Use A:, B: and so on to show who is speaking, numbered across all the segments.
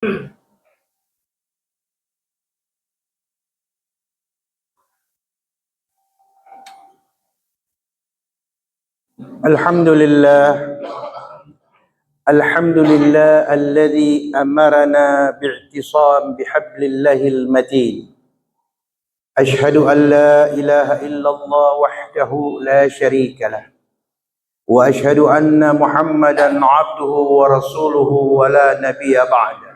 A: Alhamdulillah, Alhamdulillah alladhi amarana bi'tisam bihablillahil matin. Ashhadu an la ilaha illallah wahdahu la sharika lah. Wa ashhadu anna Muhammadan abduhu wa rasuluhu wa la nabiyya ba'da.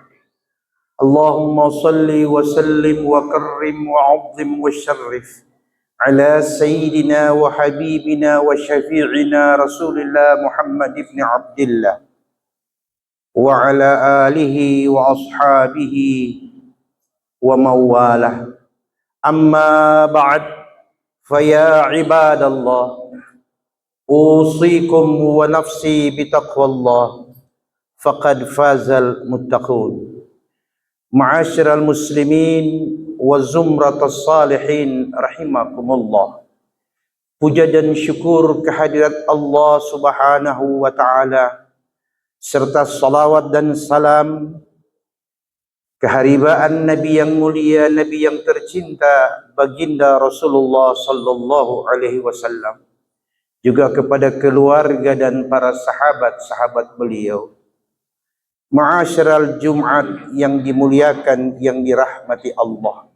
A: Allahumma salli wa sallim wa karrim wa azim wa syarrif ala sayyidina wa habibina wa syafi'ina Rasulillah Muhammad ibn Abdillah wa ala alihi wa ashabihi wa mawalah. Amma ba'd, faya ibadallah, usikum wa nafsi bitaqwallah, faqad fazal muttaqun. Ma'asyiral muslimin wa zumratas salihin rahimakumullah. Puja dan syukur kehadirat Allah Subhanahu wa taala, serta salawat dan salam keharibaan Nabi yang mulia, Nabi yang tercinta, baginda Rasulullah sallallahu alaihi wasallam, juga kepada keluarga dan para sahabat-sahabat beliau. Ma'asyiral Jumat yang dimuliakan, yang dirahmati Allah.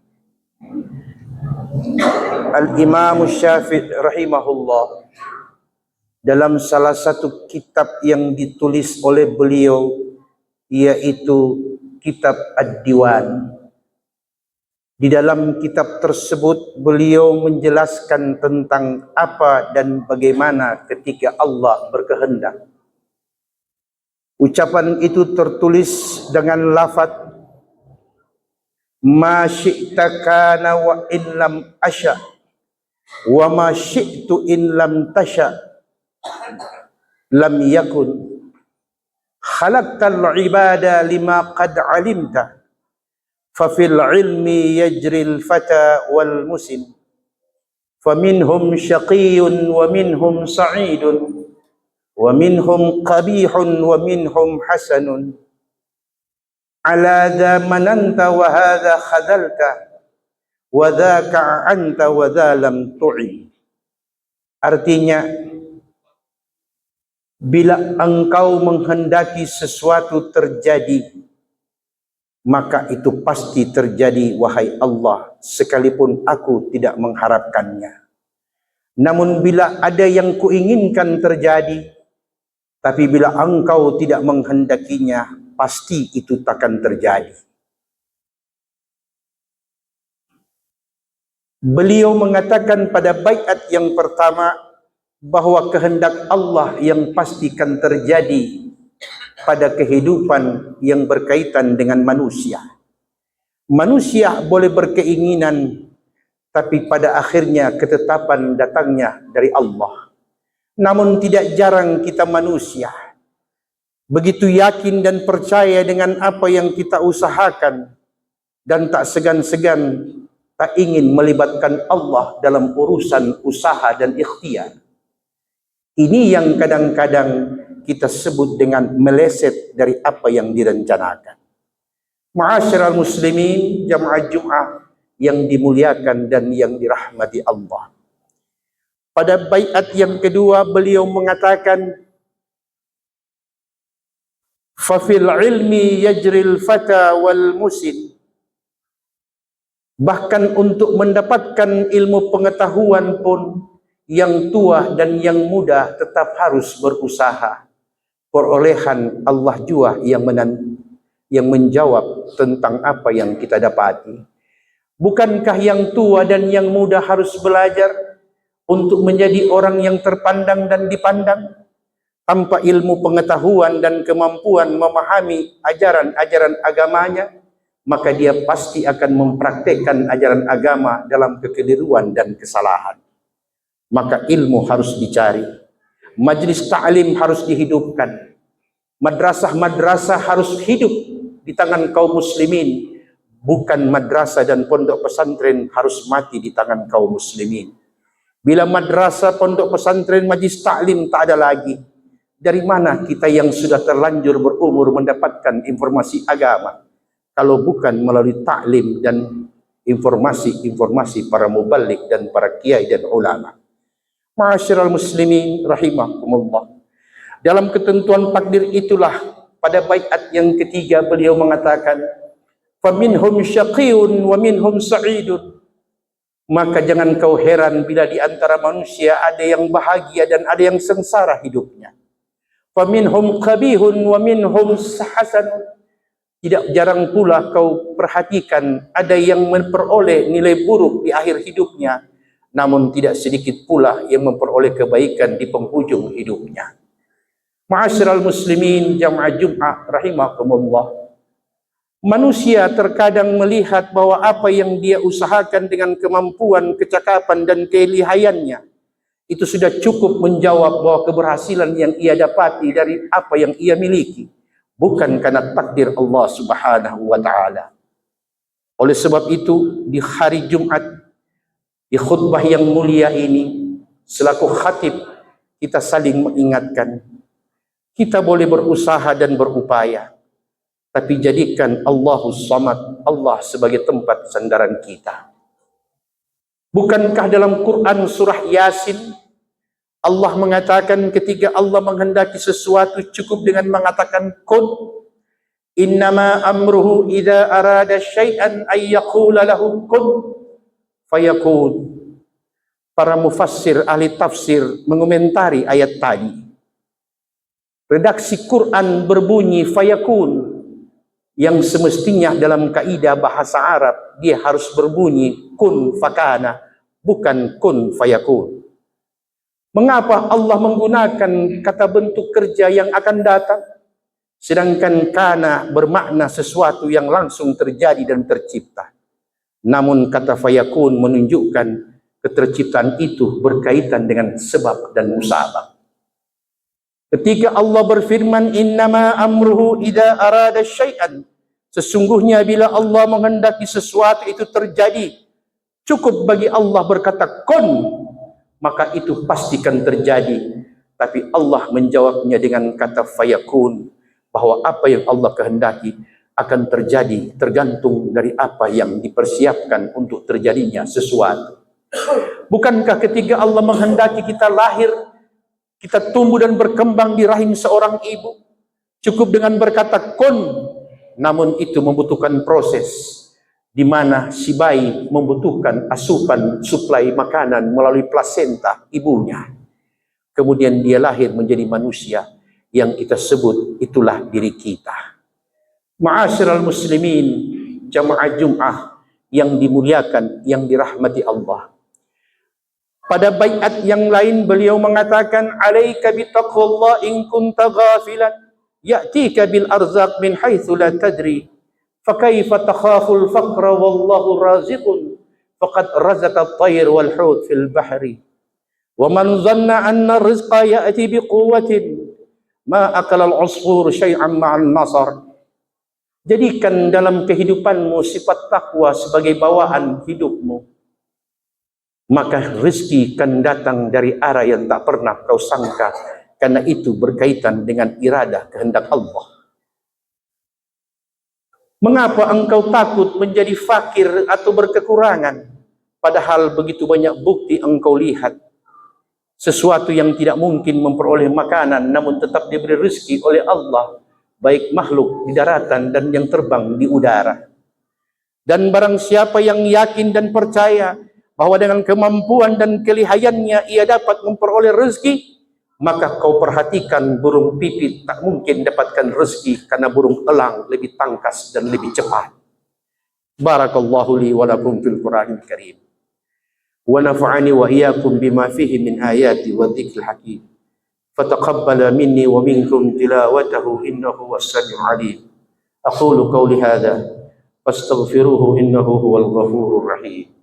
A: Al-Imam Syafi'i rahimahullah, dalam salah satu kitab yang ditulis oleh beliau, yaitu kitab Ad-Diwan. Di dalam kitab tersebut beliau menjelaskan tentang apa dan bagaimana ketika Allah berkehendak. Ucapan itu tertulis dengan lafaz ma syi'ta kana wa in lam asya wa ma syi'tu in lam tasya lam yakun. Khalaqtal ibada lima qad alimta fa fil ilmi yajril fata wal musim faminhum syaqiyyun wa minhum sa'idun wa minhum qabihun wa minhum hasanun. Ala dha mananta wa hadha khadalta wa dhaka anta wa dha lam tu'i. Artinya, bila engkau menghendaki sesuatu terjadi, maka itu pasti terjadi, wahai Allah, sekalipun aku tidak mengharapkannya. Namun bila ada yang kuinginkan terjadi, tapi bila engkau tidak menghendakinya, pasti itu takkan terjadi. Beliau mengatakan pada baiat yang pertama bahwa kehendak Allah yang pastikan terjadi pada kehidupan yang berkaitan dengan manusia. Manusia boleh berkeinginan, tapi pada akhirnya ketetapan datangnya dari Allah. Namun tidak jarang kita manusia begitu yakin dan percaya dengan apa yang kita usahakan, dan tak segan-segan tak ingin melibatkan Allah dalam urusan usaha dan ikhtiar. Ini yang kadang-kadang kita sebut dengan meleset dari apa yang direncanakan. Ma'asyiral muslimin, jamaah Jumat yang dimuliakan dan yang dirahmati Allah. Pada baiat yang kedua beliau mengatakan, fa fil ilmi yajril fata wal musin. Bahkan untuk mendapatkan ilmu pengetahuan pun, yang tua dan yang muda tetap harus berusaha. Perolehan Allah jua yang menjawab tentang apa yang kita dapati. Bukankah yang tua dan yang muda harus belajar untuk menjadi orang yang terpandang dan dipandang? Tanpa ilmu pengetahuan dan kemampuan memahami ajaran-ajaran agamanya, maka dia pasti akan mempraktekkan ajaran agama dalam kekeliruan dan kesalahan. Maka ilmu harus dicari, majlis ta'lim harus dihidupkan, madrasah-madrasah harus hidup di tangan kaum muslimin, bukan madrasah dan pondok pesantren harus mati di tangan kaum muslimin. Bila madrasah, pondok pesantren, majlis ta'lim tak ada lagi, dari mana kita yang sudah terlanjur berumur mendapatkan informasi agama? kalau bukan melalui taklim dan informasi-informasi para mubalik dan para kiai dan ulama. Ma'asyiral muslimin rahimakumullah. Dalam ketentuan takdir itulah pada baiat yang ketiga beliau mengatakan, faminhum syaqiyun wa minhum sa'idun. Maka jangan kau heran bila di antara manusia ada yang bahagia dan ada yang sengsara hidupnya. Faminhum qabihun wa minhum hasanun. Tidak jarang pula kau perhatikan ada yang memperoleh nilai buruk di akhir hidupnya, namun tidak sedikit pula yang memperoleh kebaikan di penghujung hidupnya. Ma'asyiral muslimin jamaah Jumat rahimakumullah. Manusia terkadang melihat bahwa apa yang dia usahakan dengan kemampuan, kecakapan dan kelihayannya itu sudah cukup menjawab bahwa keberhasilan yang ia dapati dari apa yang ia miliki, bukan karena takdir Allah Subhanahu wa taala. Oleh sebab itu, di hari Jumat, di khutbah yang mulia ini, selaku khatib kita saling mengingatkan, kita boleh berusaha dan berupaya, tapi jadikan Allahus Samad, Allah sebagai tempat sandaran kita. Bukankah dalam Quran surah Yasin Allah mengatakan ketika Allah menghendaki sesuatu cukup dengan mengatakan kun, innama amruhu idza arada syai'an ay yaqula lahu kun fayakun. Para mufassir ahli tafsir mengomentari ayat tadi. Redaksi Quran berbunyi fayakun, yang semestinya dalam kaidah bahasa Arab dia harus berbunyi kun fakana, bukan kun fayakun. Mengapa Allah menggunakan kata bentuk kerja yang akan datang, sedangkan kana bermakna sesuatu yang langsung terjadi dan tercipta? Namun kata fayakun menunjukkan keterciptaan itu berkaitan dengan sebab dan musabab. Ketika Allah berfirman innama amruhu idza arada syai'an, sesungguhnya bila Allah menghendaki sesuatu itu terjadi, cukup bagi Allah berkata kun, maka itu pastikan terjadi. Tapi Allah menjawabnya dengan kata fayakun, bahwa apa yang Allah kehendaki akan terjadi tergantung dari apa yang dipersiapkan untuk terjadinya sesuatu. Bukankah ketika Allah menghendaki kita lahir, kita tumbuh dan berkembang di rahim seorang ibu, cukup dengan berkata kun, namun itu membutuhkan proses di mana si bayi membutuhkan asupan suplai makanan melalui plasenta ibunya. Kemudian dia lahir menjadi manusia yang kita sebut itulah diri kita. Ma'asyiral muslimin jamaah Jum'ah yang dimuliakan, yang dirahmati Allah. Pada baiat yang lain beliau mengatakan alaika bittaqwallah in kunta ghafilan ya'tika bil arzaq min haitsu la tadri. Fakaifa takhaful faqra wallahu raziqun faqad razaqat at-tayr wal hut fil bahri wa man dhanna anna rizqa ya'ti biquwwatin ma akala al-usfur syai'an ma'an nasar. Jadikan dalam kehidupanmu sifat takwa sebagai bawaan hidupmu, maka rezeki akan datang dari arah yang tak pernah kau sangka, karena itu berkaitan dengan iradah kehendak Allah. Mengapa engkau takut menjadi fakir atau berkekurangan, padahal begitu banyak bukti engkau lihat sesuatu yang tidak mungkin memperoleh makanan namun tetap diberi rezeki oleh Allah, baik makhluk di daratan dan yang terbang di udara. Dan barang siapa yang yakin dan percaya bahwa dengan kemampuan dan kelihayannya ia dapat memperoleh rezeki, maka kau perhatikan burung pipit tak mungkin dapatkan rezeki karena burung elang lebih tangkas dan lebih cepat. Barakallahu li wa lakum fil Qur'anil Karim. Wa nafa'ani wa iyyakum bima fihi min ayati wa dzikril hakim. Fataqabbala minni wa minkum tilawatahu innahu was-sami'ul 'alim. Aqulu qawli hadza fastaghfiruhu innahu huwal ghafurur rahim.